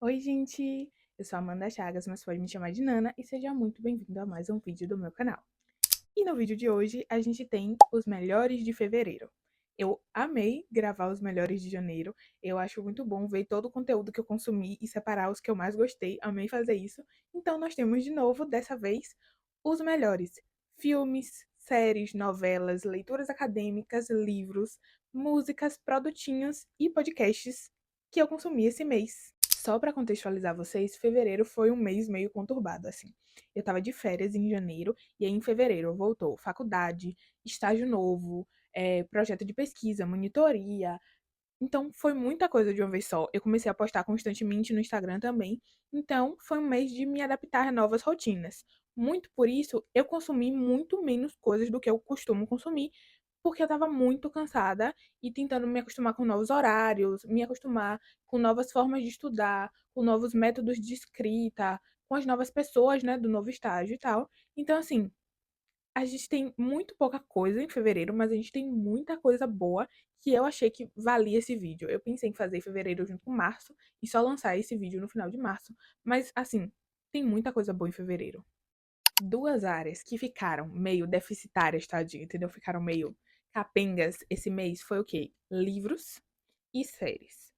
Oi, gente! Eu sou a Amanda Chagas, mas pode me chamar de Nana e seja muito bem-vindo a mais um vídeo do meu canal. E no vídeo de hoje a gente tem os melhores de fevereiro. Eu amei gravar os melhores de janeiro. Eu acho muito bom ver todo o conteúdo que eu consumi e separar os que eu mais gostei. Amei fazer isso. Então nós temos de novo, dessa vez, os melhores filmes, séries, novelas, leituras acadêmicas, livros, músicas, produtinhos e podcasts que eu consumi esse mês. Só para contextualizar vocês, fevereiro foi um mês meio conturbado, assim. Eu tava de férias em janeiro, e aí em fevereiro voltou faculdade, estágio novo, projeto de pesquisa, monitoria. Então foi muita coisa de uma vez só. Eu comecei a postar constantemente no Instagram também. Então foi um mês de me adaptar a novas rotinas. Muito por isso, eu consumi muito menos coisas do que eu costumo consumir, porque eu estava muito cansada e tentando me acostumar com novos horários, me acostumar com novas formas de estudar, com novos métodos de escrita, com as novas pessoas, né, do novo estágio e tal. Então, assim, a gente tem muito pouca coisa em fevereiro, mas a gente tem muita coisa boa que eu achei que valia esse vídeo. Eu pensei em fazer fevereiro junto com março e só lançar esse vídeo no final de março, mas assim, tem muita coisa boa em fevereiro. Duas áreas que ficaram meio deficitárias, tadinho, entendeu? Ficaram meio capengas esse mês foi o quê? Livros e séries.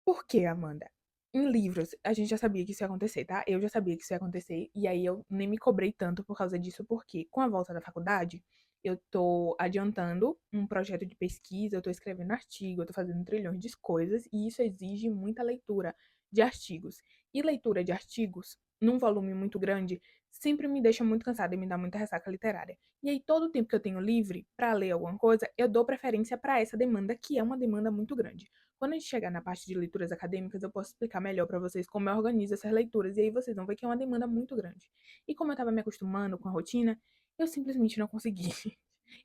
Por quê, Amanda? Em livros, a gente já sabia que isso ia acontecer, tá? Eu já sabia que isso ia acontecer, e aí eu nem me cobrei tanto por causa disso, porque com a volta da faculdade, eu tô adiantando um projeto de pesquisa, eu tô escrevendo artigo, eu tô fazendo trilhões de coisas, e isso exige muita leitura de artigos. E leitura de artigos, num volume muito grande, sempre me deixa muito cansada e me dá muita ressaca literária. E aí, todo o tempo que eu tenho livre para ler alguma coisa, eu dou preferência para essa demanda, que é uma demanda muito grande. Quando a gente chegar na parte de leituras acadêmicas, eu posso explicar melhor para vocês como eu organizo essas leituras, e aí vocês vão ver que é uma demanda muito grande. E como eu estava me acostumando com a rotina, eu simplesmente não consegui.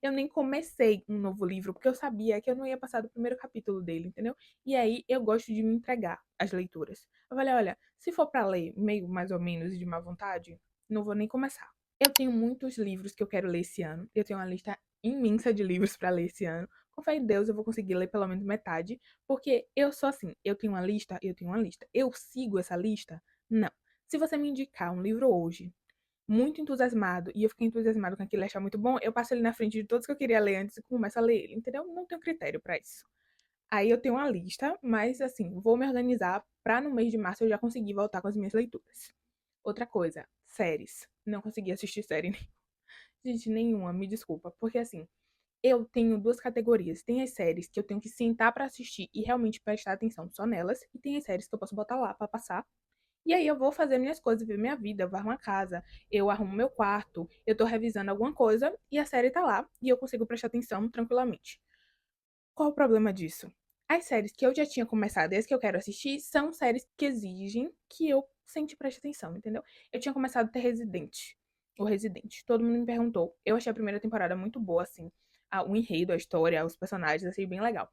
Eu nem comecei um novo livro, porque eu sabia que eu não ia passar do primeiro capítulo dele, entendeu? E aí eu gosto de me entregar às leituras. Eu falei, olha, se for para ler meio mais ou menos de má vontade, não vou nem começar. Eu tenho muitos livros que eu quero ler esse ano. Eu tenho uma lista imensa de livros para ler esse ano. Com fé em Deus, eu vou conseguir ler pelo menos metade, porque eu sou assim, eu tenho uma lista, eu tenho uma lista. Eu sigo essa lista? Não. Se você me indicar um livro hoje, muito entusiasmado, e eu fiquei entusiasmado com aquilo e achar muito bom, eu passo ele na frente de todos que eu queria ler antes e começo a ler ele, entendeu? Não tenho critério para isso. Aí eu tenho uma lista, mas assim, vou me organizar pra no mês de março eu já conseguir voltar com as minhas leituras. Outra coisa, séries. Não consegui assistir série. Gente, nenhuma, me desculpa. Porque assim, eu tenho duas categorias. Tem as séries que eu tenho que sentar pra assistir e realmente prestar atenção só nelas. E tem as séries que eu posso botar lá pra passar. E aí eu vou fazer minhas coisas, ver minha vida, eu varro uma casa, eu arrumo meu quarto, eu tô revisando alguma coisa e a série tá lá e eu consigo prestar atenção tranquilamente. Qual o problema disso? As séries que eu já tinha começado e as que eu quero assistir são séries que exigem que eu sente preste atenção, entendeu? Eu tinha começado a ter Resident. O Resident. Todo mundo me perguntou. Eu achei a primeira temporada muito boa, assim. O enredo, a história, os personagens, achei bem legal.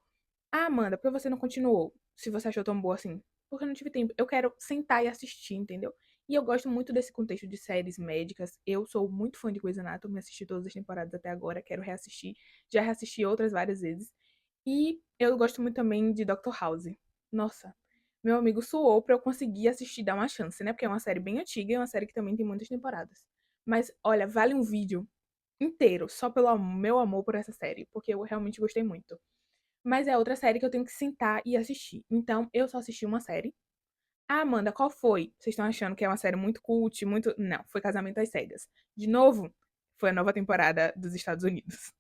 Ah, Amanda, por que você não continuou? Se você achou tão boa assim? Porque eu não tive tempo. Eu quero sentar e assistir, entendeu? E eu gosto muito desse contexto de séries médicas. Eu sou muito fã de Grey's Anatomy, assisti todas as temporadas até agora, quero reassistir. Já reassisti outras várias vezes. E eu gosto muito também de Dr. House. Nossa, meu amigo suou pra eu conseguir assistir, dar uma chance, né? Porque é uma série bem antiga e é uma série que também tem muitas temporadas. Mas, olha, vale um vídeo inteiro só pelo meu amor por essa série, porque eu realmente gostei muito. Mas é outra série que eu tenho que sentar e assistir. Então, eu só assisti uma série. Ah, Amanda, qual foi? Vocês estão achando que é uma série muito cult, muito. Não, foi Casamento às Cegas. De novo, foi a nova temporada dos Estados Unidos.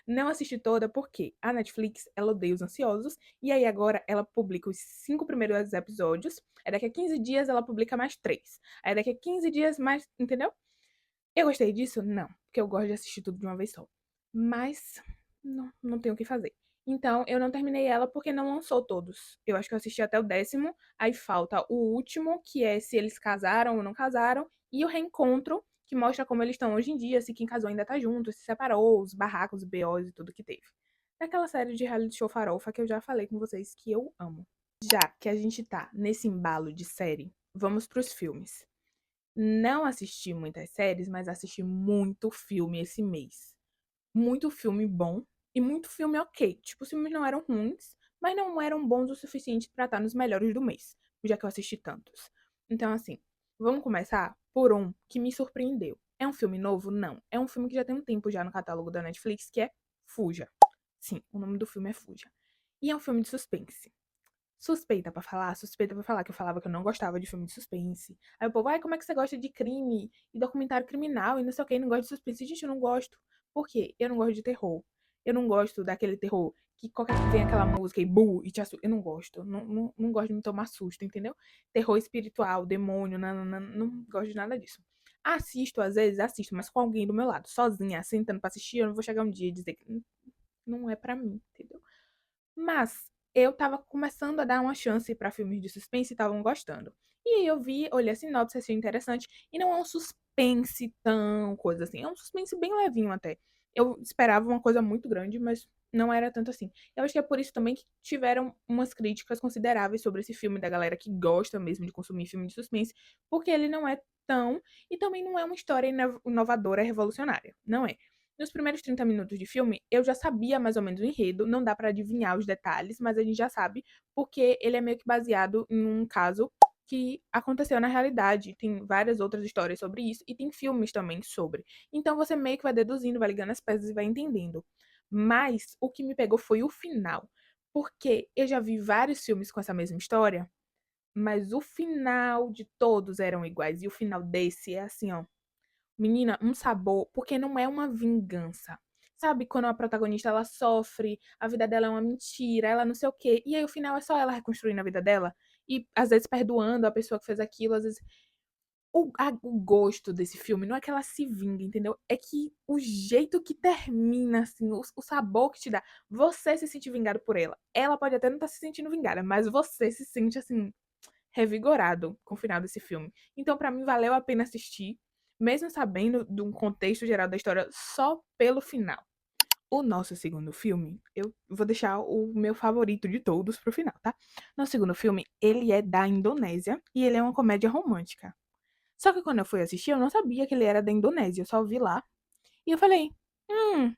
Não assisti toda porque a Netflix, ela odeia os ansiosos, e aí agora ela publica os 5 primeiros episódios, aí daqui a 15 dias ela publica mais 3. Aí daqui a 15 dias mais, entendeu? Eu gostei disso? Não, porque eu gosto de assistir tudo de uma vez só. Mas não tenho o que fazer. Então, eu não terminei ela porque não lançou todos. Eu acho que eu assisti até o 10º, aí falta o último, que é se eles casaram ou não casaram, e o reencontro, que mostra como eles estão hoje em dia, se quem casou ainda tá junto, se separou, os barracos, os BOs e tudo que teve. Daquela série de reality show farofa que eu já falei com vocês que eu amo. Já que a gente tá nesse embalo de série, vamos pros filmes. Não assisti muitas séries, mas assisti muito filme esse mês. Muito filme bom e muito filme ok. Tipo, os filmes não eram ruins, mas não eram bons o suficiente pra estar nos melhores do mês. já que eu assisti tantos. Então, assim, vamos começar por um que me surpreendeu. É um filme novo? Não. É um filme que já tem um tempo já no catálogo da Netflix, que é Fuja. Sim, o nome do filme é Fuja. E é um filme de suspense. Suspeita pra falar que eu falava que eu não gostava de filme de suspense. Aí o povo, ai, como é que você gosta de crime e documentário criminal e não sei o que, não gosta de suspense? Gente, eu não gosto. Por quê? Eu não gosto de terror. Eu não gosto daquele terror que qualquer que vem aquela música e bu e te assusta. Eu não gosto. Não gosto de me tomar susto, entendeu? Terror espiritual, demônio, não gosto de nada disso. Assisto, às vezes, assisto, mas com alguém do meu lado, sozinha, sentando pra assistir, eu não vou chegar um dia e dizer que não é pra mim, entendeu? Mas eu tava começando a dar uma chance pra filmes de suspense e estavam gostando. E aí eu vi, olhei a sinopse, achei interessante. E não é um suspense tão coisa assim. É um suspense bem levinho até. Eu esperava uma coisa muito grande, mas não era tanto assim. Eu acho que é por isso também que tiveram umas críticas consideráveis sobre esse filme da galera que gosta mesmo de consumir filme de suspense, porque ele não é tão. E também não é uma história inovadora, revolucionária. Não é. Nos primeiros 30 minutos de filme, eu já sabia mais ou menos o enredo, não dá pra adivinhar os detalhes, mas a gente já sabe, porque ele é meio que baseado em um caso que aconteceu na realidade. Tem várias outras histórias sobre isso e tem filmes também sobre. Então você meio que vai deduzindo, vai ligando as peças e vai entendendo. Mas o que me pegou foi o final, porque eu já vi vários filmes com essa mesma história, mas o final de todos eram iguais e o final desse é assim, ó, menina, um sabor, porque não é uma vingança. Sabe quando a protagonista ela sofre, a vida dela é uma mentira, ela não sei o quê, e aí o final é só ela reconstruindo a vida dela e às vezes perdoando a pessoa que fez aquilo, às vezes o gosto desse filme não é que ela se vinga, entendeu? É que o jeito que termina, assim, o sabor que te dá, você se sente vingado por ela. Ela pode até não estar se sentindo vingada, mas você se sente, assim, revigorado com o final desse filme. Então, pra mim, valeu a pena assistir, mesmo sabendo de um contexto geral da história, só pelo final. O nosso segundo filme, eu vou deixar o meu favorito de todos pro final, tá? Nosso segundo filme, ele é da Indonésia e ele é uma comédia romântica. Só que quando eu fui assistir, eu não sabia que ele era da Indonésia, eu só vi lá. E eu falei, hum,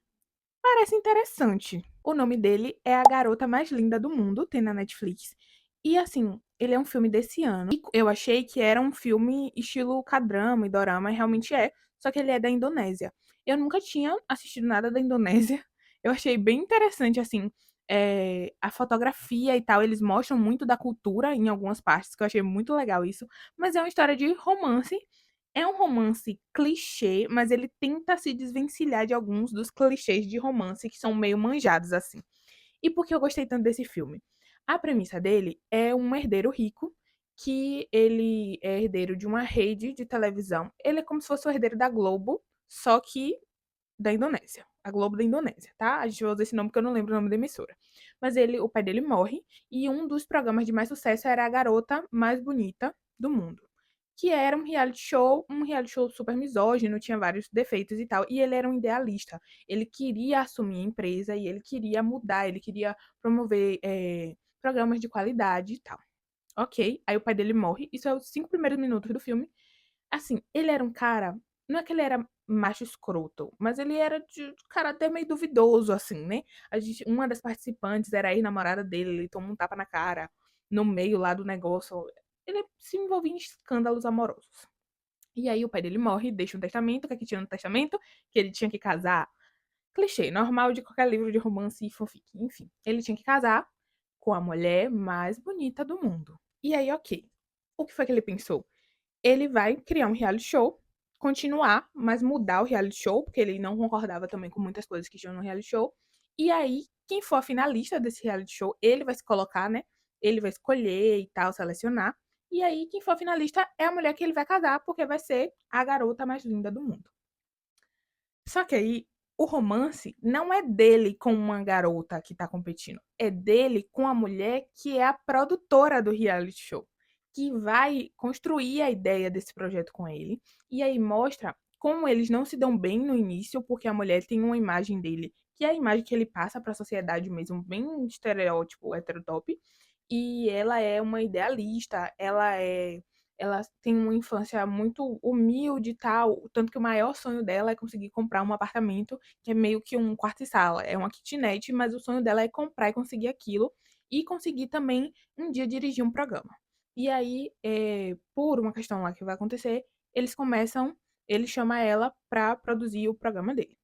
parece interessante. O nome dele é A Garota Mais Linda do Mundo, tem na Netflix. E assim, ele é um filme desse ano. E eu achei que era um filme estilo K-drama e dorama, e realmente é. Só que ele é da Indonésia. Eu nunca tinha assistido nada da Indonésia. Eu achei bem interessante, assim, a fotografia e tal. Eles mostram muito da cultura em algumas partes, que eu achei muito legal isso. Mas é uma história de romance. É um romance clichê, mas ele tenta se desvencilhar de alguns dos clichês de romance que são meio manjados assim. E por que eu gostei tanto desse filme? A premissa dele é um herdeiro rico que ele é herdeiro de uma rede de televisão. Ele é como se fosse o herdeiro da Globo, só que da Indonésia. A Globo da Indonésia, tá? A gente vai usar esse nome porque eu não lembro o nome da emissora. Mas o pai dele morre e um dos programas de mais sucesso era a garota mais bonita do mundo, que era um reality show super misógino, tinha vários defeitos e tal, e ele era um idealista. Ele queria assumir a empresa e ele queria mudar, ele queria promover programas de qualidade e tal. Ok, aí o pai dele morre, isso é os 5 primeiros minutos do filme. Assim, ele era um cara, não é que ele era macho escroto, mas ele era de caráter meio duvidoso, assim, né? Uma das participantes era a ex-namorada dele, ele tomou um tapa na cara no meio lá do negócio. Ele se envolvia em escândalos amorosos. E aí o pai dele morre, deixa um testamento, o que é que tinha no testamento? Que ele tinha que casar. Clichê, normal de qualquer livro de romance e fanfic. Enfim, ele tinha que casar com a mulher mais bonita do mundo. E aí, ok. O que foi que ele pensou? Ele vai criar um reality show, continuar, mas mudar o reality show, porque ele não concordava também com muitas coisas que tinham no reality show. E aí, quem for a finalista desse reality show, ele vai se colocar, né? Ele vai escolher e tal, selecionar. E aí, quem for a finalista é a mulher que ele vai casar, porque vai ser a garota mais linda do mundo. Só que aí, o romance não é dele com uma garota que tá competindo, é dele com a mulher que é a produtora do reality show, que vai construir a ideia desse projeto com ele. E aí mostra como eles não se dão bem no início, porque a mulher tem uma imagem dele, que é a imagem que ele passa para a sociedade mesmo, bem estereótipo, heterotop, e ela é uma idealista, ela tem uma infância muito humilde e tal, tanto que o maior sonho dela é conseguir comprar um apartamento que é meio que um quarto e sala, é uma kitnet, mas o sonho dela é comprar e conseguir aquilo e conseguir também um dia dirigir um programa. E aí, por uma questão lá que vai acontecer, eles começam ele chama ela pra produzir o programa dele.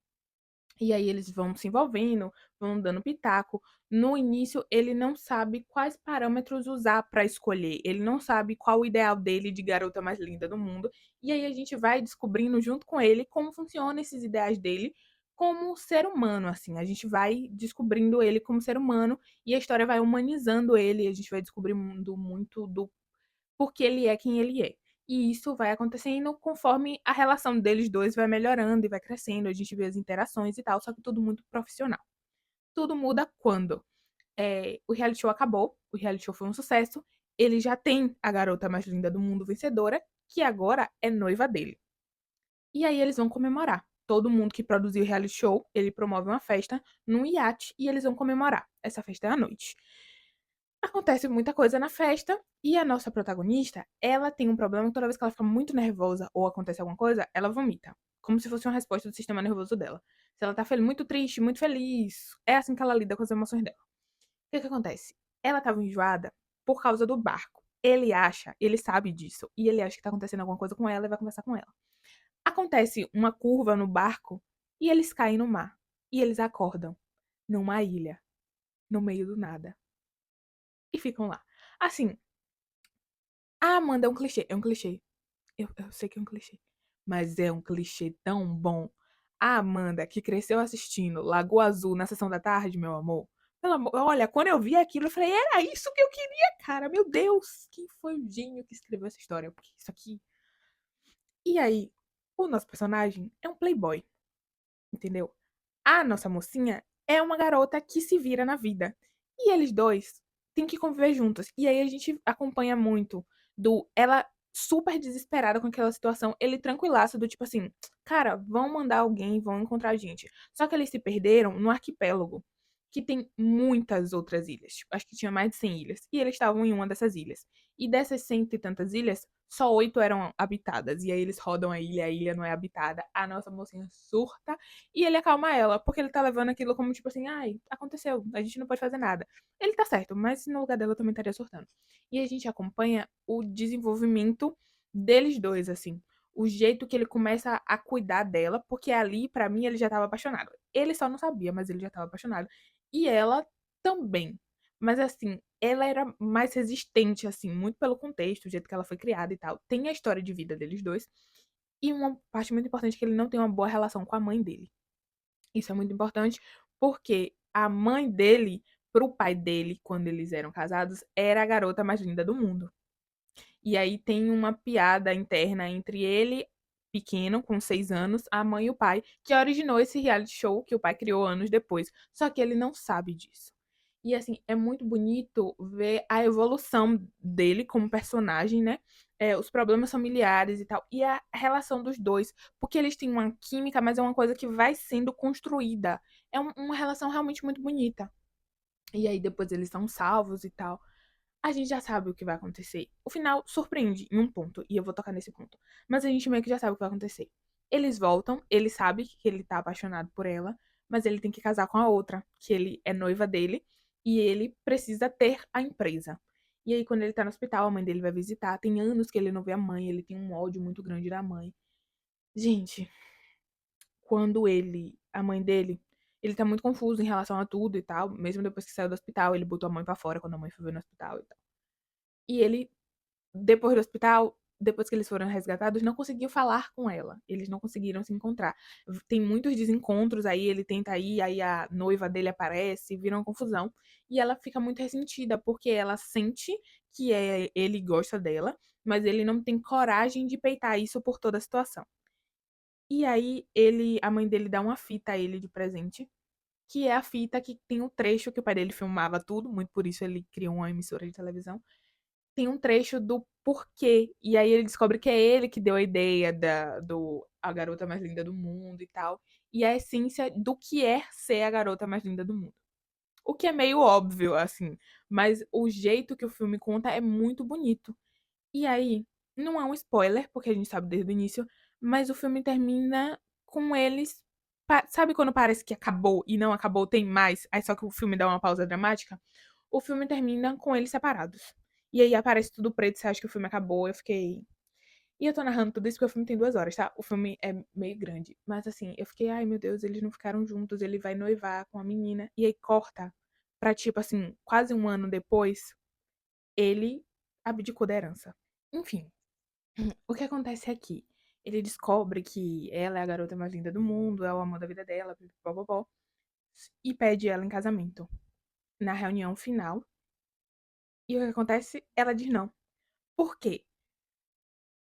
E aí eles vão se envolvendo, vão dando pitaco. No início, ele não sabe quais parâmetros usar para escolher. Ele não sabe qual o ideal dele de garota mais linda do mundo. E aí a gente vai descobrindo junto com ele como funcionam esses ideais dele como ser humano, assim. A gente vai descobrindo ele como ser humano e a história vai humanizando ele. A gente vai descobrindo muito do porque ele é quem ele é. E isso vai acontecendo conforme a relação deles dois vai melhorando e vai crescendo, a gente vê as interações e tal, só que tudo muito profissional. Tudo muda quando o reality show acabou, o reality show foi um sucesso, ele já tem a garota mais linda do mundo vencedora, que agora é noiva dele. E aí eles vão comemorar. Todo mundo que produziu o reality show, ele promove uma festa num iate e eles vão comemorar. Essa festa é à noite. Acontece muita coisa na festa e a nossa protagonista, ela tem um problema que toda vez que ela fica muito nervosa ou acontece alguma coisa, ela vomita. Como se fosse uma resposta do sistema nervoso dela. Se ela tá muito triste, muito feliz, é assim que ela lida com as emoções dela. O que que acontece? Ela tava enjoada por causa do barco. Ele sabe disso, e ele acha que tá acontecendo alguma coisa com ela e vai conversar com ela. Acontece uma curva no barco e eles caem no mar. E eles acordam numa ilha, no meio do nada. E ficam lá. Assim, ah, Amanda, é um clichê. É um clichê. Eu sei que é um clichê. Mas é um clichê tão bom. A Amanda, que cresceu assistindo Lagoa Azul na sessão da tarde, meu amor. Pelo amor, olha, quando eu vi aquilo, eu falei, era isso que eu queria, cara. Meu Deus, quem foi o gênio que escreveu essa história? Porque isso aqui. E aí, o nosso personagem é um playboy, entendeu? A nossa mocinha é uma garota que se vira na vida. E eles dois têm que conviver juntos. E aí a gente acompanha muito do ela super desesperada com aquela situação, ele tranquilaço do tipo assim, cara, vão mandar alguém, vão encontrar a gente. Só que eles se perderam no arquipélago, que tem muitas outras ilhas. Tipo, acho que tinha mais de 100 ilhas. E eles estavam em uma dessas ilhas. E dessas cento e tantas ilhas, só 8 eram habitadas. E aí eles rodam a ilha não é habitada. A nossa mocinha surta e ele acalma ela, porque ele tá levando aquilo como tipo assim, ai, aconteceu, a gente não pode fazer nada. Ele tá certo, mas no lugar dela eu também estaria surtando. E a gente acompanha o desenvolvimento deles dois, assim. O jeito que ele começa a cuidar dela, porque ali, pra mim, ele já tava apaixonado. Ele só não sabia, mas ele já tava apaixonado. E ela também. Mas assim, ela era mais resistente, assim, muito pelo contexto, o jeito que ela foi criada e tal. Tem a história de vida deles dois. E uma parte muito importante é que ele não tem uma boa relação com a mãe dele. Isso é muito importante porque a mãe dele, pro pai dele, quando eles eram casados, era a garota mais linda do mundo. E aí tem uma piada interna entre ele, pequeno, com 6 anos, a mãe e o pai, que originou esse reality show que o pai criou anos depois. Só que ele não sabe disso. E assim, é muito bonito ver a evolução dele como personagem, né? Os problemas familiares e tal. E a relação dos dois. Porque eles têm uma química, mas é uma coisa que vai sendo construída. É uma relação realmente muito bonita. E aí depois eles são salvos e tal. A gente já sabe o que vai acontecer. O final surpreende em um ponto, e eu vou tocar nesse ponto. Mas a gente meio que já sabe o que vai acontecer. Eles voltam, ele sabe que ele tá apaixonado por ela, mas ele tem que casar com a outra, que ele é noiva dele, e ele precisa ter a empresa. E aí, quando ele tá no hospital, a mãe dele vai visitar. Tem anos que ele não vê a mãe, ele tem um ódio muito grande da mãe. Gente, quando a mãe dele, ele tá muito confuso em relação a tudo e tal. Mesmo depois que saiu do hospital, ele botou a mãe pra fora quando a mãe foi ver no hospital e tal. E ele depois do hospital, depois que eles foram resgatados, não conseguiu falar com ela. Eles não conseguiram se encontrar. Tem muitos desencontros aí, ele tenta ir, aí a noiva dele aparece, vira uma confusão. E ela fica muito ressentida, porque ela sente que ele gosta dela, mas ele não tem coragem de peitar isso por toda a situação. E aí a mãe dele dá uma fita a ele de presente, que é a fita que tem o trecho que o pai dele filmava tudo, muito por isso ele criou uma emissora de televisão tem um trecho do porquê. E aí ele descobre que é ele que deu a ideia do a garota mais linda do mundo e tal. E a essência do que é ser a garota mais linda do mundo. O que é meio óbvio, assim. Mas o jeito que o filme conta é muito bonito. E aí, não é um spoiler, porque a gente sabe desde o início, mas o filme termina com eles. Sabe quando parece que acabou e não acabou, tem mais? Aí só que o filme dá uma pausa dramática? O filme termina com eles separados. E aí aparece tudo preto, você acha que o filme acabou. Eu fiquei. E eu tô narrando tudo isso porque o filme tem 2 horas, tá? O filme é meio grande. Mas assim, eu fiquei, ai meu Deus, eles não ficaram juntos, ele vai noivar com a menina. E aí corta pra, tipo assim, quase um ano depois, ele abdicou da herança. Enfim, o que acontece aqui? Ele descobre que ela é a garota mais linda do mundo, é o amor da vida dela, pipipopopó, e pede ela em casamento. Na reunião final. E o que acontece? Ela diz não. Por quê?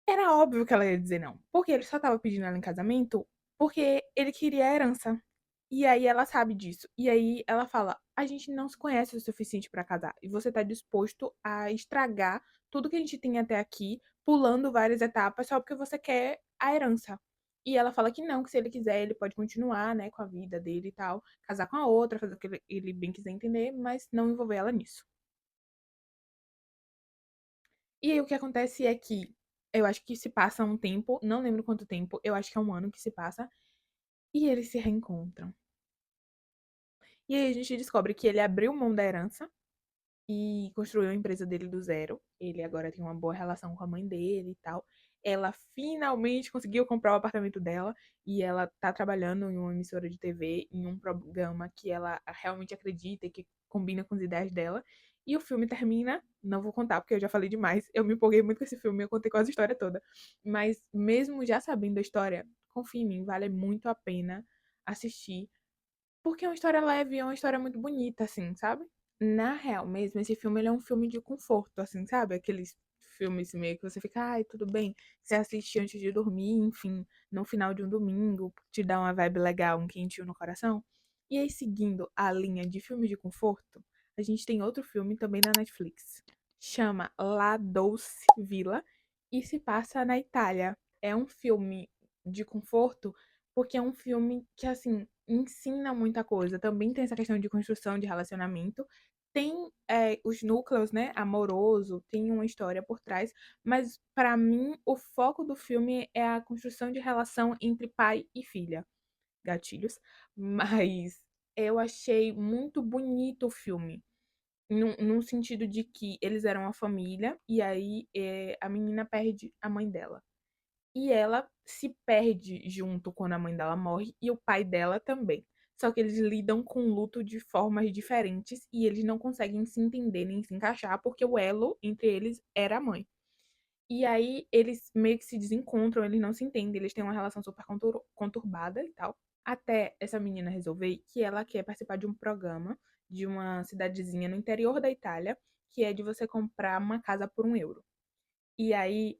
Era óbvio que ela ia dizer não. Porque ele só tava pedindo ela em casamento porque ele queria a herança. E aí ela sabe disso. E aí ela fala: a gente não se conhece o suficiente pra casar. E você tá disposto a estragar tudo que a gente tem até aqui, pulando várias etapas, só porque você quer a herança. E ela fala que não, que se ele quiser, ele pode continuar, né, com a vida dele e tal, casar com a outra, fazer o que ele bem quiser entender, mas não envolver ela nisso. E aí o que acontece é que eu acho que se passa um tempo, não lembro quanto tempo, eu acho que é um ano que se passa, e eles se reencontram. E aí a gente descobre que ele abriu mão da herança e construiu a empresa dele do zero. Ele agora tem uma boa relação com a mãe dele e tal. Ela finalmente conseguiu comprar o apartamento dela e ela tá trabalhando em uma emissora de TV, em um programa que ela realmente acredita e que combina com as ideias dela. E o filme termina, não vou contar porque eu já falei demais. Eu me empolguei muito com esse filme, eu contei quase a história toda. Mas mesmo já sabendo a história, confia em mim, vale muito a pena assistir, porque é uma história leve, é uma história muito bonita, assim, sabe? Na real mesmo, esse filme ele é um filme de conforto, assim, sabe? Aqueles filmes meio que você fica, ai, tudo bem. Você assiste antes de dormir, enfim, no final de um domingo, te dá uma vibe legal, um quentinho no coração. E aí, seguindo a linha de filmes de conforto, a gente tem outro filme também na Netflix. Chama La Dolce Villa e se passa na Itália. É um filme de conforto porque é um filme que, assim, ensina muita coisa. Também tem essa questão de construção de relacionamento. Tem os núcleos, né, amoroso, tem uma história por trás, mas pra mim o foco do filme é a construção de relação entre pai e filha. Gatilhos. Mas eu achei muito bonito o filme. Num sentido de que eles eram uma família e aí a menina perde a mãe dela. E ela se perde junto quando a mãe dela morre e o pai dela também. Só que eles lidam com o luto de formas diferentes e eles não conseguem se entender nem se encaixar porque o elo entre eles era a mãe. E aí eles meio que se desencontram, eles não se entendem, eles têm uma relação super conturbada e tal. Até essa menina resolver que ela quer participar de um programa de uma cidadezinha no interior da Itália, que é de você comprar uma casa por 1 euro. E aí,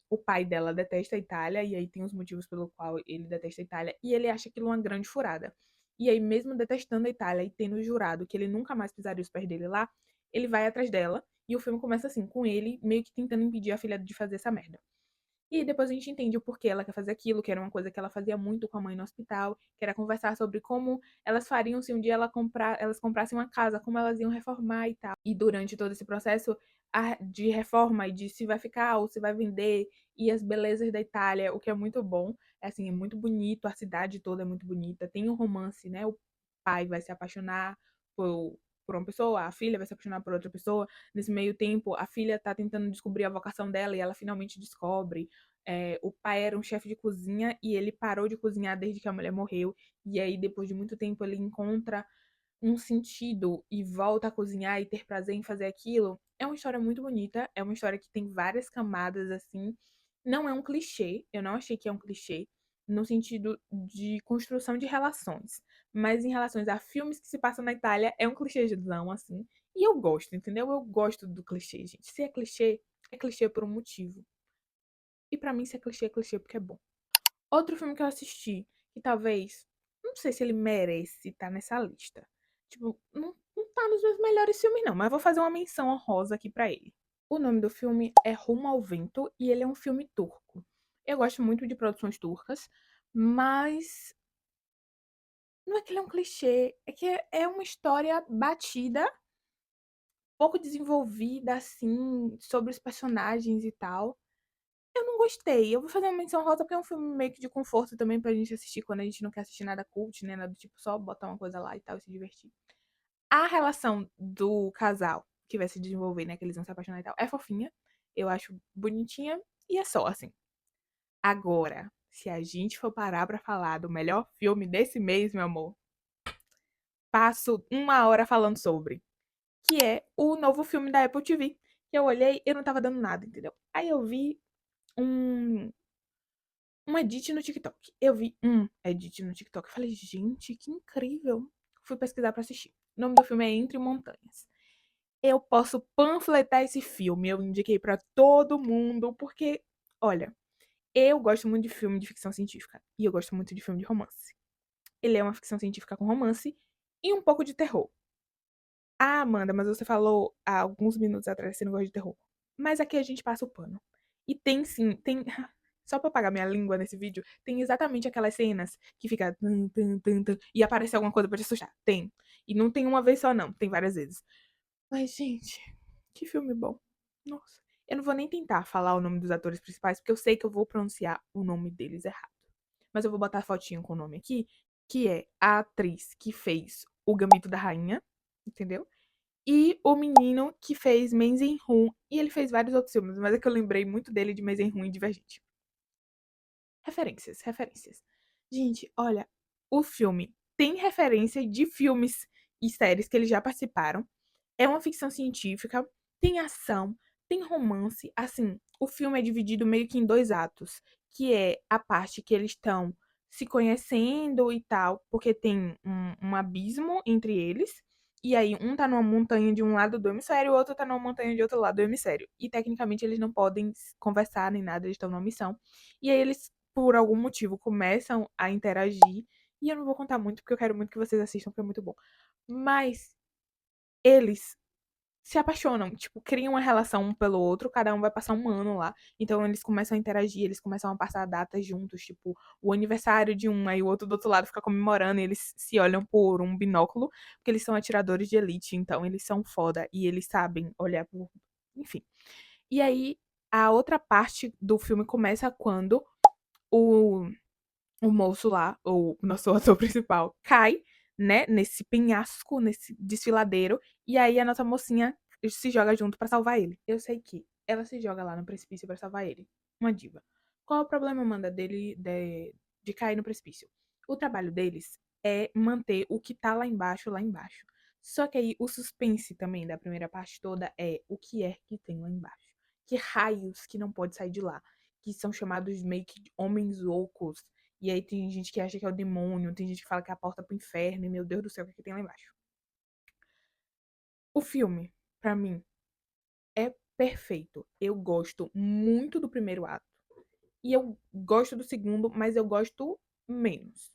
o pai dela detesta a Itália, e aí tem os motivos pelo qual ele detesta a Itália, e ele acha aquilo uma grande furada. E aí, mesmo detestando a Itália e tendo jurado que ele nunca mais pisaria os pés dele lá, ele vai atrás dela, e o filme começa assim, com ele meio que tentando impedir a filha de fazer essa merda. E depois a gente entende o porquê ela quer fazer aquilo, que era uma coisa que ela fazia muito com a mãe no hospital, que era conversar sobre como elas fariam se um dia elas comprassem uma casa, como elas iam reformar e tal. E durante todo esse processo de reforma e de se vai ficar ou se vai vender, e as belezas da Itália, o que é muito bom, é assim, é muito bonito, a cidade toda é muito bonita, tem um romance, né? O pai vai se apaixonar por uma pessoa, a filha vai se apaixonar por outra pessoa. Nesse meio tempo, a filha tá tentando descobrir a vocação dela e ela finalmente descobre. O pai era um chefe de cozinha e ele parou de cozinhar desde que a mulher morreu. E aí, depois de muito tempo, ele encontra um sentido e volta a cozinhar e ter prazer em fazer aquilo. É uma história muito bonita, é uma história que tem várias camadas assim. Não é um clichê, eu não achei que é um clichê no sentido de construção de relações, mas em relações a filmes que se passam na Itália é um clichêzão assim. E eu gosto, entendeu? Eu gosto do clichê, gente. Se é clichê por um motivo. E pra mim, se é clichê porque é bom. Outro filme que eu assisti, que talvez, não sei se ele merece estar nessa lista. Tipo, não tá nos meus melhores filmes, não, mas vou fazer uma menção honrosa aqui pra ele. O nome do filme é Rumo ao Vento e ele é um filme turco. Eu gosto muito de produções turcas, mas não é que ele é um clichê, é que é uma história batida, pouco desenvolvida, assim, sobre os personagens e tal. Eu não gostei. Eu vou fazer uma menção rosa porque é um filme meio que de conforto também pra gente assistir quando a gente não quer assistir nada cult, né? Nada do tipo, só botar uma coisa lá e tal e se divertir. A relação do casal, que vai se desenvolver, né? Que eles vão se apaixonar e tal. É fofinha, eu acho bonitinha e é só, assim. Agora, se a gente for parar pra falar do melhor filme desse mês, meu amor, passo 1 hora falando sobre, que é o novo filme da Apple TV. Que eu olhei, eu não tava dando nada, entendeu? Aí eu vi um, um edit no TikTok. Eu vi um edit no TikTok. Eu falei, gente, que incrível. Fui pesquisar pra assistir. O nome do filme é Entre Montanhas. Eu posso panfletar esse filme. Eu indiquei pra todo mundo, porque, olha, eu gosto muito de filme de ficção científica. E eu gosto muito de filme de romance. Ele é uma ficção científica com romance e um pouco de terror. Ah, Amanda, mas você falou há alguns minutos atrás que você não gosta de terror. Mas aqui a gente passa o pano. E tem sim, tem. Só pra apagar minha língua nesse vídeo, tem exatamente aquelas cenas que fica e aparece alguma coisa pra te assustar. Tem. E não tem uma vez só, não. Tem várias vezes. Mas, gente, que filme bom. Nossa. Eu não vou nem tentar falar o nome dos atores principais, porque eu sei que eu vou pronunciar o nome deles errado. Mas eu vou botar a fotinho com o nome aqui, que é a atriz que fez O Gambito da Rainha, entendeu? E o menino que fez Menzenhun, e ele fez vários outros filmes, mas é que eu lembrei muito dele de Menzenhun e Divergente. Referências, referências. Gente, olha, o filme tem referência de filmes e séries que eles já participaram. É uma ficção científica, tem ação, tem romance. Assim, o filme é dividido meio que em dois atos, que é a parte que eles estão se conhecendo e tal, porque tem um abismo entre eles. E aí, um tá numa montanha de um lado do hemisfério, o outro tá numa montanha de outro lado do hemisfério. E tecnicamente eles não podem conversar nem nada, eles estão numa missão. E aí eles, por algum motivo, começam a interagir. E eu não vou contar muito, porque eu quero muito que vocês assistam, porque é muito bom. Mas eles se apaixonam, tipo, criam uma relação um pelo outro, cada um vai passar um ano lá. Então eles começam a interagir, eles começam a passar datas juntos, tipo, o aniversário de um, aí o outro do outro lado fica comemorando, e eles se olham por um binóculo, porque eles são atiradores de elite, então eles são foda e eles sabem olhar por. Enfim. E aí a outra parte do filme começa quando o o moço lá, o nosso ator principal, cai, né, nesse penhasco, nesse desfiladeiro, e aí a nossa mocinha se joga junto pra salvar ele. Eu sei que ela se joga lá no precipício pra salvar ele. Uma diva. Qual é o problema, Amanda, dele de cair no precipício? O trabalho deles é manter o que tá lá embaixo. Só que aí o suspense também da primeira parte toda é o que é que tem lá embaixo. Que raios que não pode sair de lá. Que são chamados meio que de homens loucos, e aí tem gente que acha que é o demônio, tem gente que fala que é a porta pro inferno, e meu Deus do céu, o que, é que tem lá embaixo? O filme, pra mim, é perfeito. Eu gosto muito do primeiro ato. E eu gosto do segundo, mas eu gosto menos.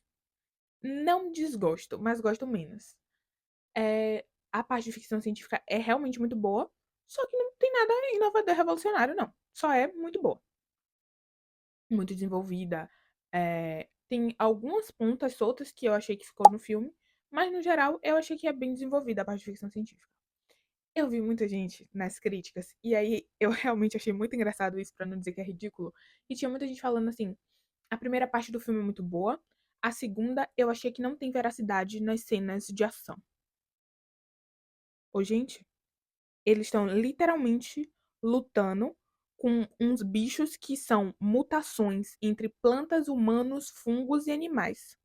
Não desgosto, mas gosto menos. É, a parte de ficção científica é realmente muito boa, só que não tem nada inovador, revolucionário, não. Só é muito boa. Muito desenvolvida. Tem algumas pontas soltas que eu achei que ficou no filme, mas no geral eu achei que é bem desenvolvida a parte de ficção científica. Eu vi muita gente nas críticas, e aí eu realmente achei muito engraçado isso, pra não dizer que é ridículo. E tinha muita gente falando assim: a primeira parte do filme é muito boa, a segunda eu achei que não tem veracidade nas cenas de ação. Ô, gente, eles estão literalmente lutando com uns bichos que são mutações entre plantas, humanos, fungos e animais.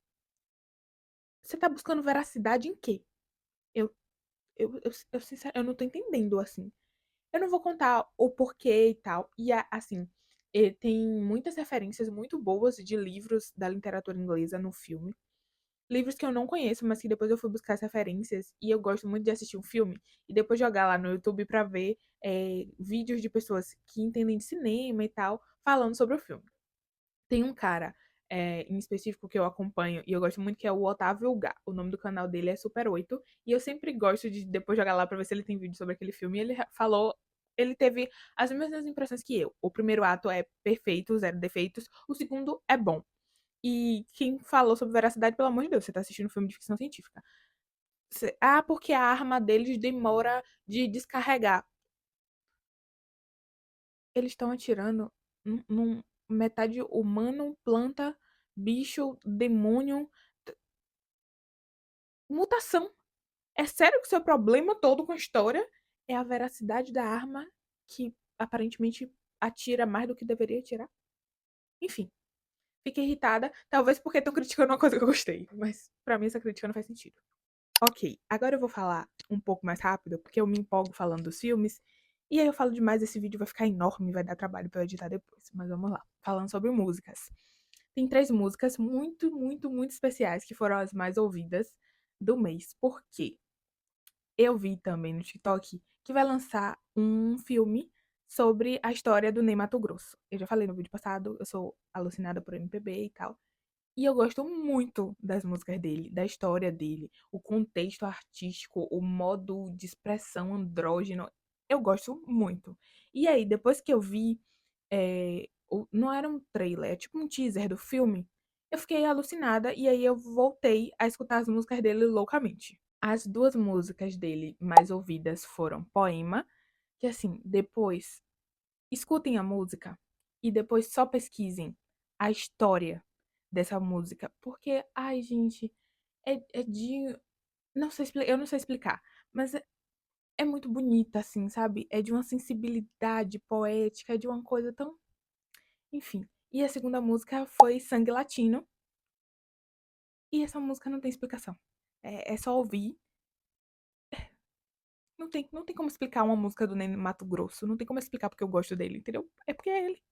Você tá buscando veracidade em quê? Eu, eu não tô entendendo, assim. Eu não vou contar o porquê e tal. E, assim, tem muitas referências muito boas de livros da literatura inglesa no filme. Livros que eu não conheço, mas que depois eu fui buscar as referências. E eu gosto muito de assistir um filme e depois jogar lá no YouTube pra ver vídeos de pessoas que entendem de cinema e tal, falando sobre o filme. Tem um cara em específico que eu acompanho e eu gosto muito, que é o Otávio Gá. O nome do canal dele é Super 8. E eu sempre gosto de depois jogar lá pra ver se ele tem vídeo sobre aquele filme. E ele falou. Ele teve as mesmas impressões que eu. O primeiro ato é perfeito, zero defeitos. O segundo é bom. E quem falou sobre veracidade, pelo amor de Deus, você tá assistindo um filme de ficção científica. Porque a arma deles demora de descarregar. Eles estão atirando num metade humano, planta, bicho, demônio, mutação. É sério que o seu problema todo com a história é a veracidade da arma que aparentemente atira mais do que deveria atirar. Enfim, fiquei irritada, talvez porque estão criticando uma coisa que eu gostei, mas pra mim essa crítica não faz sentido. Ok, agora eu vou falar um pouco mais rápido, porque eu me empolgo falando dos filmes, e aí eu falo demais, esse vídeo vai ficar enorme, vai dar trabalho pra eu editar depois, mas vamos lá. Falando sobre músicas. Tem 3 músicas muito, muito, muito especiais que foram as mais ouvidas do mês. Por quê? Eu vi também no TikTok que vai lançar um filme sobre a história do Ney Matogrosso. Eu já falei no vídeo passado, eu sou alucinada por MPB e tal. E eu gosto muito das músicas dele, da história dele, o contexto artístico, o modo de expressão andrógeno. Eu gosto muito. E aí, depois que eu vi, não era um trailer, é tipo um teaser do filme, eu fiquei alucinada e aí eu voltei a escutar as músicas dele loucamente. As 2 músicas dele mais ouvidas foram Poema, que assim, depois escutem a música e depois só pesquisem a história dessa música, porque, ai, gente, é de não sei eu não sei explicar, mas é muito bonita, assim, sabe? É de uma sensibilidade poética, é de uma coisa tão enfim. E a segunda música foi Sangue Latino, e essa música não tem explicação. É só ouvir. Não tem como explicar uma música do Ney Matogrosso, não tem como explicar porque eu gosto dele, entendeu? É porque é ele.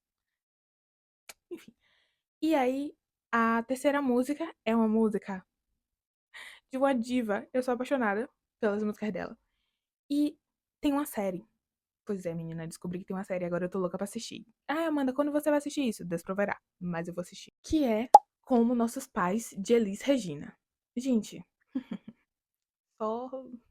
Enfim. E aí, a terceira música é uma música de uma diva. Eu sou apaixonada pelas músicas dela. E tem uma série. Pois é, menina, descobri que tem uma série, agora eu tô louca pra assistir. Ah, Amanda, quando você vai assistir isso? Deus proverá, mas eu vou assistir. Que é Como Nossos Pais, de Elis Regina. Gente, só,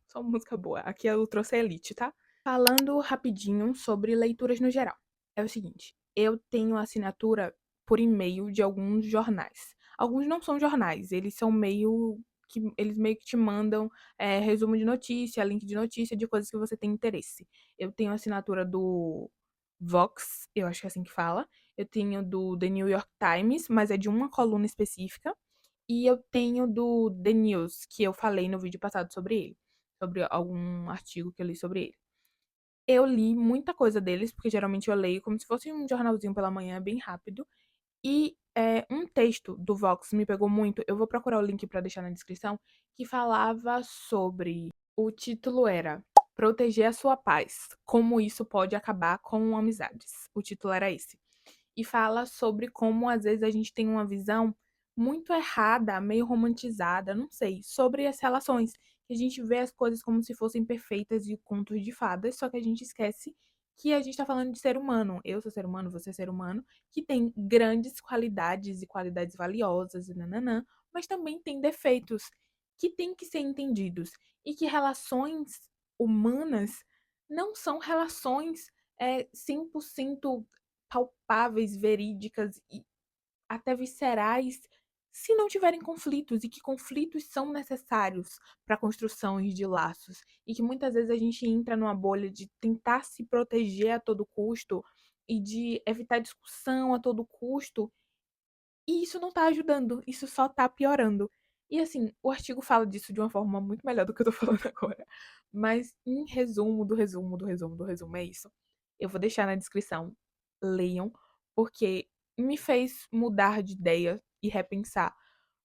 só música boa. Aqui eu trouxe a Elite, tá? Falando rapidinho sobre leituras no geral. É o seguinte, eu tenho assinatura por e-mail de alguns jornais. Alguns não são jornais, eles são meio que eles meio que te mandam resumo de notícia, link de notícia de coisas que você tem interesse. Eu tenho assinatura do Vox, eu acho que é assim que fala. Eu tenho do The New York Times, mas é de uma coluna específica. E eu tenho do The News, que eu falei no vídeo passado sobre ele, sobre algum artigo que eu li sobre ele. Eu li muita coisa deles, porque geralmente eu leio como se fosse um jornalzinho pela manhã, bem rápido. E um texto do Vox me pegou muito. Eu vou procurar o link pra deixar na descrição. Que falava sobre. O título era Proteger a Sua Paz. Como isso pode acabar com amizades. O título era esse. E fala sobre como às vezes a gente tem uma visão muito errada, meio romantizada, não sei, sobre as relações. Que a gente vê as coisas como se fossem perfeitas e contos de fadas, só que a gente esquece que a gente tá falando de ser humano. Eu sou ser humano, você é ser humano, que tem grandes qualidades e qualidades valiosas e nananã, mas também tem defeitos que têm que ser entendidos. E que relações humanas não são relações 100% palpáveis, verídicas e até viscerais, se não tiverem conflitos, e que conflitos são necessários para a construção de laços, e que muitas vezes a gente entra numa bolha de tentar se proteger a todo custo e de evitar discussão a todo custo, e isso não tá ajudando, isso só tá piorando. E assim, o artigo fala disso de uma forma muito melhor do que eu tô falando agora. Mas em resumo do resumo do resumo do resumo é isso. Eu vou deixar na descrição. Leiam, porque me fez mudar de ideia e repensar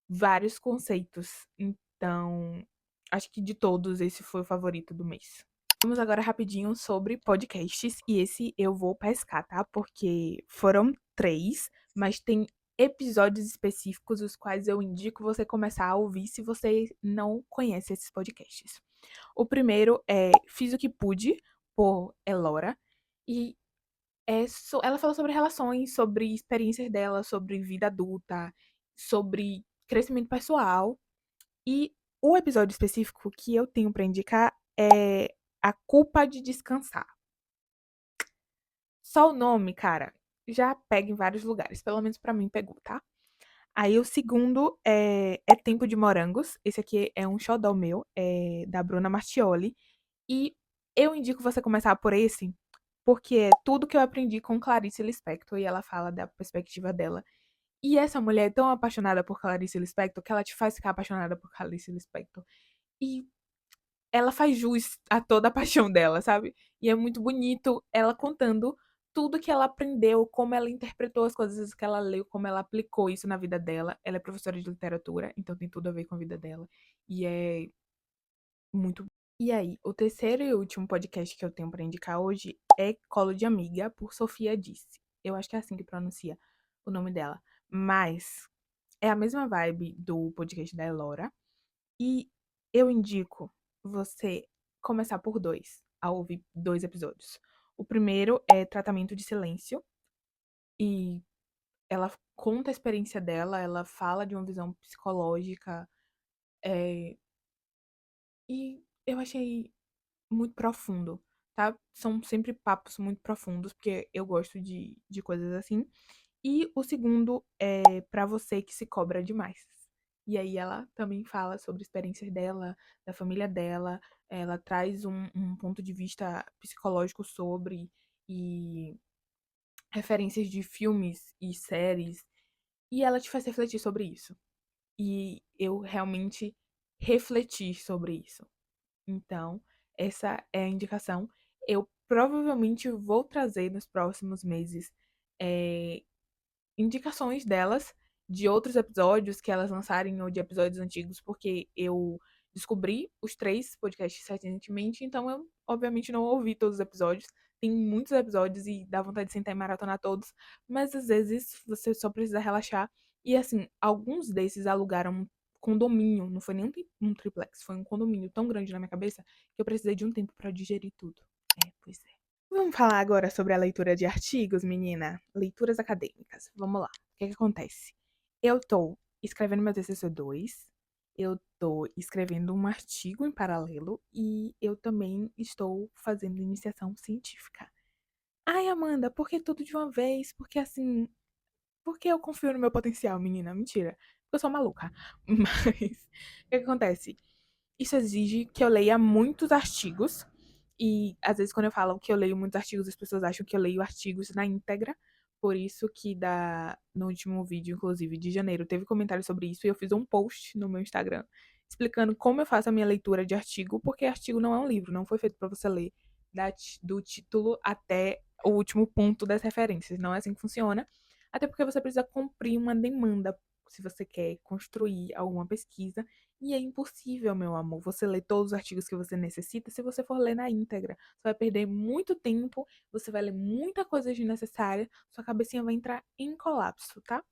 vários conceitos. Então, acho que de todos esse foi o favorito do mês. Vamos agora rapidinho sobre podcasts. E esse eu vou pescar, tá? Porque foram 3, mas tem episódios específicos os quais eu indico você começar a ouvir se você não conhece esses podcasts. O primeiro é Fiz o que Pude, por Elora. E ela fala sobre relações, sobre experiências dela, sobre vida adulta, sobre crescimento pessoal. E o episódio específico que eu tenho pra indicar é A Culpa de Descansar. Só o nome, cara, já pega em vários lugares. Pelo menos pra mim pegou, tá? Aí o segundo é Tempo de Morangos. Esse aqui é um xodó meu, é da Bruna Martioli. E eu indico você começar por esse, porque é tudo que eu aprendi com Clarice Lispector e ela fala da perspectiva dela. E essa mulher é tão apaixonada por Clarice Lispector que ela te faz ficar apaixonada por Clarice Lispector. E ela faz jus a toda a paixão dela, sabe? E é muito bonito ela contando tudo que ela aprendeu, como ela interpretou as coisas que ela leu, como ela aplicou isso na vida dela. Ela é professora de literatura, então tem tudo a ver com a vida dela. E é muito. E aí, o terceiro e último podcast que eu tenho pra indicar hoje é Colo de Amiga, por Sofia Disse. Eu acho que é assim que pronuncia o nome dela. Mas é a mesma vibe do podcast da Elora. E eu indico você começar por dois, a ouvir dois episódios. O primeiro é Tratamento de Silêncio. E ela conta a experiência dela, ela fala de uma visão psicológica. é, E eu achei muito profundo, tá? São sempre papos muito profundos, porque eu gosto de coisas assim. E o segundo é Pra Você Que Se Cobra Demais. E aí ela também fala sobre experiências dela, da família dela, ela traz um ponto de vista psicológico sobre, e referências de filmes e séries, e ela te faz refletir sobre isso. E eu realmente refleti sobre isso. Então, essa é a indicação. Eu provavelmente vou trazer nos próximos meses eh, indicações delas de outros episódios que elas lançarem ou de episódios antigos, porque eu descobri os três podcasts recentemente, então eu obviamente não ouvi todos os episódios. Tem muitos episódios e dá vontade de sentar e maratonar todos, mas às vezes você só precisa relaxar. E assim, alguns desses alugaram um condomínio, não foi nem um triplex, foi um condomínio tão grande na minha cabeça que eu precisei de um tempo pra digerir tudo. É, pois é. Vamos falar agora sobre a leitura de artigos, menina? Leituras acadêmicas. Vamos lá. O que que acontece? Eu tô escrevendo meu TCC2, eu tô escrevendo um artigo em paralelo e eu também estou fazendo iniciação científica. Ai, Amanda, por que tudo de uma vez? Porque assim, porque eu confio no meu potencial, menina. Mentira. Porque eu sou maluca. Mas o que que acontece? Isso exige que eu leia muitos artigos. E às vezes, quando eu falo que eu leio muitos artigos, as pessoas acham que eu leio artigos na íntegra. Por isso que no último vídeo, inclusive, de janeiro, teve comentário sobre isso. E eu fiz um post no meu Instagram explicando como eu faço a minha leitura de artigo, porque artigo não é um livro, não foi feito para você ler do título até o último ponto das referências. Não é assim que funciona. Até porque você precisa cumprir uma demanda se você quer construir alguma pesquisa. E é impossível, meu amor, você ler todos os artigos que você necessita se você for ler na íntegra. Você vai perder muito tempo, você vai ler muita coisa desnecessária, sua cabecinha vai entrar em colapso, tá?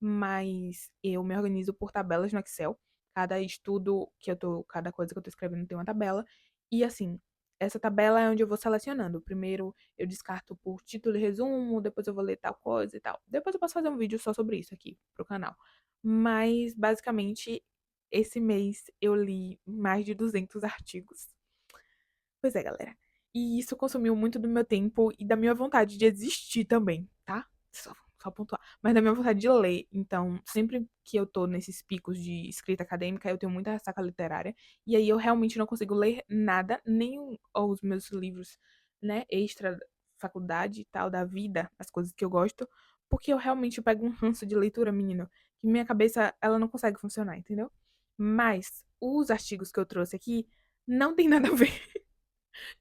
Mas eu me organizo por tabelas no Excel. Cada estudo que eu tô, cada coisa que eu tô escrevendo tem uma tabela. E assim, essa tabela é onde eu vou selecionando. Primeiro eu descarto por título e resumo, depois eu vou ler tal coisa e tal. Depois eu posso fazer um vídeo só sobre isso aqui pro canal. Mas basicamente esse mês eu li mais de 200 artigos. Pois é, galera. E isso consumiu muito do meu tempo e da minha vontade de existir também, tá? Só pontuar. Mas da minha vontade de ler. Então, sempre que eu tô nesses picos de escrita acadêmica, eu tenho muita ressaca literária. E aí eu realmente não consigo ler nada, nem os meus livros, né, extra faculdade e tal, da vida, as coisas que eu gosto. Porque eu realmente pego um ranço de leitura, menino, que minha cabeça, ela não consegue funcionar, entendeu? Mas os artigos que eu trouxe aqui não tem nada a ver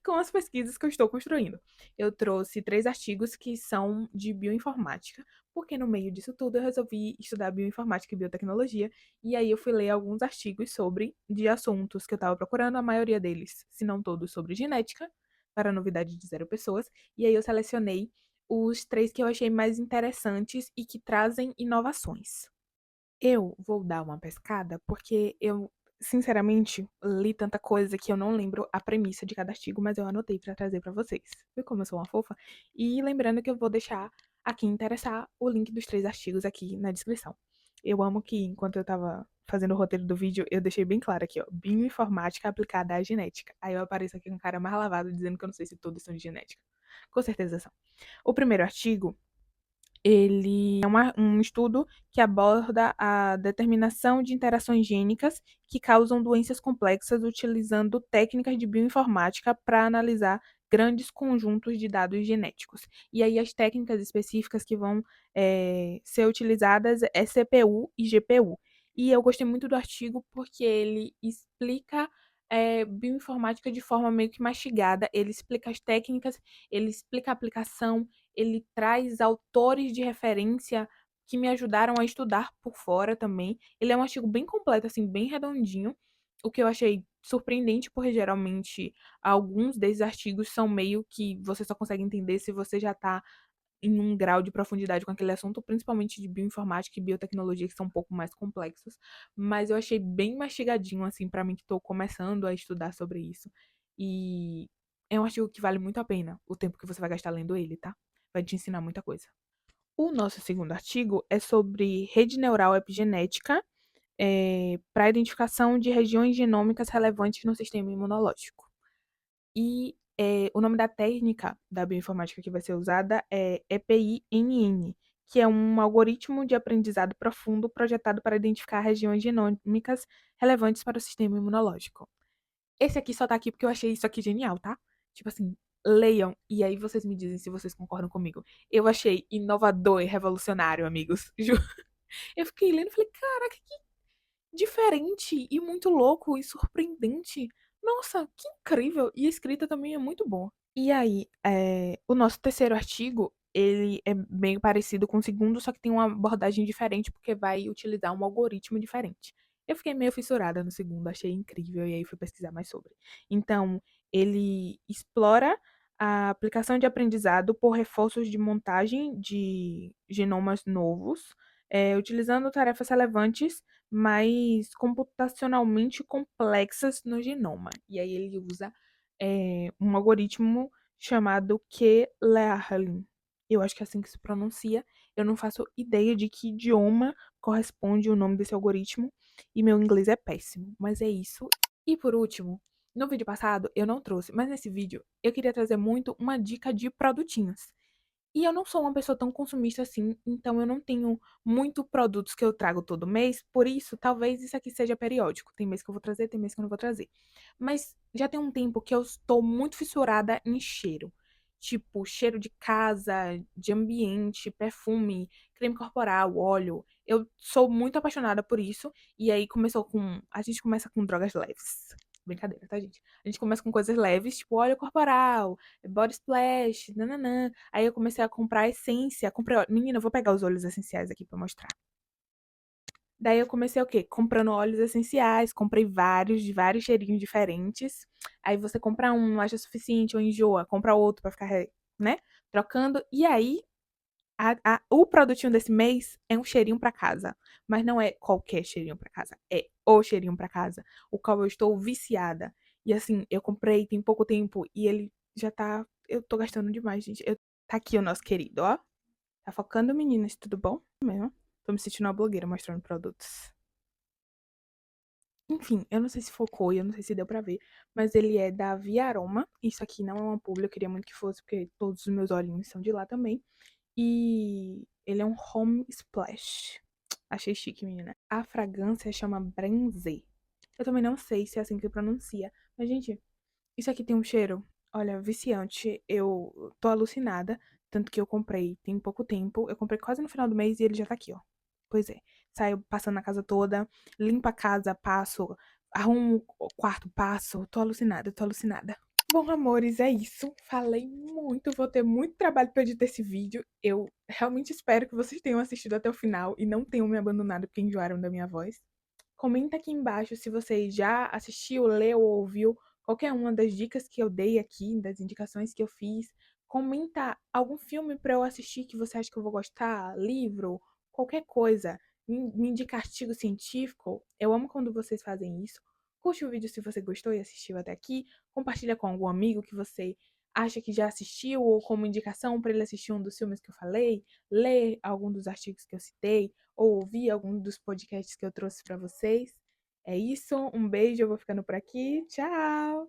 com as pesquisas que eu estou construindo. Eu trouxe três artigos que são de bioinformática, porque no meio disso tudo eu resolvi estudar bioinformática e biotecnologia, e aí eu fui ler alguns artigos sobre de assuntos que eu estava procurando, a maioria deles, se não todos, sobre genética, para a novidade de zero pessoas, e aí eu selecionei os três que eu achei mais interessantes e que trazem inovações. Eu vou dar uma pescada porque eu, sinceramente, li tanta coisa que eu não lembro a premissa de cada artigo, mas eu anotei pra trazer pra vocês. Viu como eu sou uma fofa? E lembrando que eu vou deixar a quem interessar o link dos três artigos aqui na descrição. Eu amo que, enquanto eu tava fazendo o roteiro do vídeo, eu deixei bem claro aqui, ó, bioinformática aplicada à genética. Aí eu apareço aqui com um cara mais lavado dizendo que eu não sei se todos são de genética. Com certeza são. O primeiro artigo ele é um estudo que aborda a determinação de interações gênicas que causam doenças complexas utilizando técnicas de bioinformática para analisar grandes conjuntos de dados genéticos. E aí as técnicas específicas que vão ser utilizadas é CPU e GPU. E eu gostei muito do artigo porque ele explica bioinformática de forma meio que mastigada. Ele explica as técnicas, ele explica a aplicação, ele traz autores de referência que me ajudaram a estudar por fora também. Ele é um artigo bem completo, assim, bem redondinho, o que eu achei surpreendente, porque geralmente alguns desses artigos são meio que você só consegue entender se você já tá em um grau de profundidade com aquele assunto, principalmente de bioinformática e biotecnologia, que são um pouco mais complexos. Mas eu achei bem mastigadinho, assim, pra mim que tô começando a estudar sobre isso. E é um artigo que vale muito a pena o tempo que você vai gastar lendo ele, tá? Vai te ensinar muita coisa. O nosso segundo artigo é sobre rede neural epigenética para identificação de regiões genômicas relevantes no sistema imunológico. E o nome da técnica da bioinformática que vai ser usada é EPI-NN, que é um algoritmo de aprendizado profundo projetado para identificar regiões genômicas relevantes para o sistema imunológico. Esse aqui só tá aqui porque eu achei isso aqui genial, tá? Tipo assim, leiam e aí vocês me dizem se vocês concordam comigo. Eu achei inovador e revolucionário, amigos. Eu fiquei lendo e falei, caraca, que diferente e muito louco e surpreendente. Nossa, que incrível! E a escrita também é muito boa. E aí, o nosso terceiro artigo, ele é meio parecido com o segundo, só que tem uma abordagem diferente, porque vai utilizar um algoritmo diferente. Eu fiquei meio fissurada no segundo, achei incrível, e aí fui pesquisar mais sobre. Então, ele explora a aplicação de aprendizado por reforços de montagem de genomas novos, utilizando tarefas relevantes, mas computacionalmente complexas no genoma. E aí ele usa um algoritmo chamado Q-Learning. Eu acho que é assim que se pronuncia. Eu não faço ideia de que idioma corresponde o nome desse algoritmo. E meu inglês é péssimo. Mas é isso. E por último, no vídeo passado eu não trouxe, mas nesse vídeo eu queria trazer muito uma dica de produtinhos. E eu não sou uma pessoa tão consumista assim, então eu não tenho muito produtos que eu trago todo mês, por isso talvez isso aqui seja periódico. Tem mês que eu vou trazer, tem mês que eu não vou trazer. Mas já tem um tempo que eu estou muito fissurada em cheiro. Tipo, cheiro de casa, de ambiente, perfume, creme corporal, óleo. Eu sou muito apaixonada por isso. E aí começou com. A gente começa com drogas leves. Brincadeira, tá, gente? A gente começa com coisas leves, tipo óleo corporal, body splash, nananã. Aí eu comecei a comprar essência. Comprei, menina, eu vou pegar os óleos essenciais aqui pra mostrar. Daí eu comecei o quê? Comprando óleos essenciais, comprei vários, de vários cheirinhos diferentes. Aí você compra um, não acha suficiente, ou enjoa, compra outro pra ficar, né, trocando. E aí, o produtinho desse mês é um cheirinho pra casa. Mas não é qualquer cheirinho pra casa, é o cheirinho pra casa, o qual eu estou viciada. E assim, eu comprei tem pouco tempo e ele já tá. Eu tô gastando demais, gente. Tá aqui o nosso querido, ó. Tá focando, meninas, tudo bom? Mesmo. Tô me sentindo uma blogueira mostrando produtos. Enfim, eu não sei se focou e eu não sei se deu pra ver, mas ele é da Via Aroma. Isso aqui não é uma publi, eu queria muito que fosse, porque todos os meus olhinhos são de lá também. E ele é um Home Splash. Achei chique, menina. A fragrância chama Brenze. Eu também não sei se é assim que pronuncia. Mas, gente, isso aqui tem um cheiro, olha, viciante. Eu tô alucinada. Tanto que eu comprei tem pouco tempo. Eu comprei quase no final do mês e ele já tá aqui, ó. Pois é. Saio passando na casa toda, limpo a casa, passo, arrumo o quarto, passo. Tô alucinada, tô alucinada. Bom, amores, é isso. Falei muito, vou ter muito trabalho para editar esse vídeo. Eu realmente espero que vocês tenham assistido até o final e não tenham me abandonado porque enjoaram da minha voz. Comenta aqui embaixo se você já assistiu, leu ou ouviu qualquer uma das dicas que eu dei aqui, das indicações que eu fiz. Comenta algum filme para eu assistir que você acha que eu vou gostar, livro, qualquer coisa. Me indica artigo científico. Eu amo quando vocês fazem isso. Curte o vídeo se você gostou e assistiu até aqui. Compartilha com algum amigo que você acha que já assistiu ou como indicação para ele assistir um dos filmes que eu falei, ler algum dos artigos que eu citei ou ouvir algum dos podcasts que eu trouxe para vocês. É isso, um beijo, eu vou ficando por aqui. Tchau!